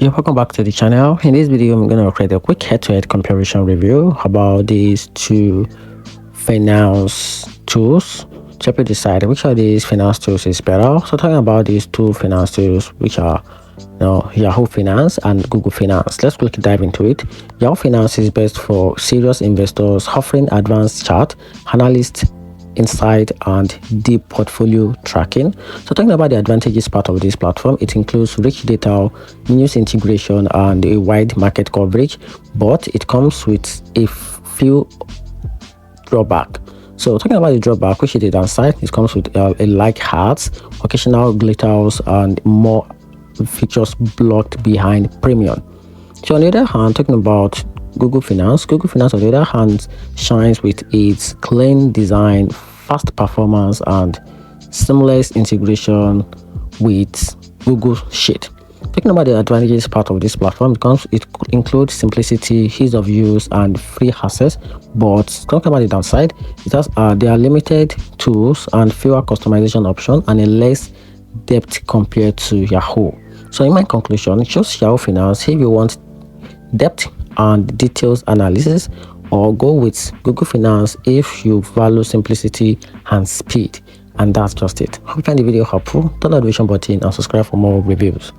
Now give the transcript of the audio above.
Yeah, welcome back to the channel. In this video, I'm going to create a quick head-to-head comparison review about these two finance tools. So we decide which of these finance tools is better. So talking about these two finance tools, which are Yahoo Finance and Google Finance. Let's quickly dive into it. Yahoo Finance is best for serious investors, offering advanced chart, analyst insight and deep portfolio tracking. So talking about the advantages part of this platform, it includes rich data, news integration and a wide market coverage, but it comes with a few drawback. So talking about the drawback, which is the downside, it comes with a like hearts, occasional glitters and more features blocked behind premium. So on the other hand, talking about Google Finance on the other hand shines with its clean design, fast performance and seamless integration with Google Sheet. Talking about the advantages part of this platform, it includes simplicity, ease of use and free access. But talking about the downside, it has there are limited tools and fewer customization options and a less depth compared to Yahoo. So in my conclusion, choose Yahoo Finance if you want depth and details analysis, or go with Google Finance if you value simplicity and speed. And that's just it. Hope you find the video helpful. Turn on the notification button and subscribe for more reviews.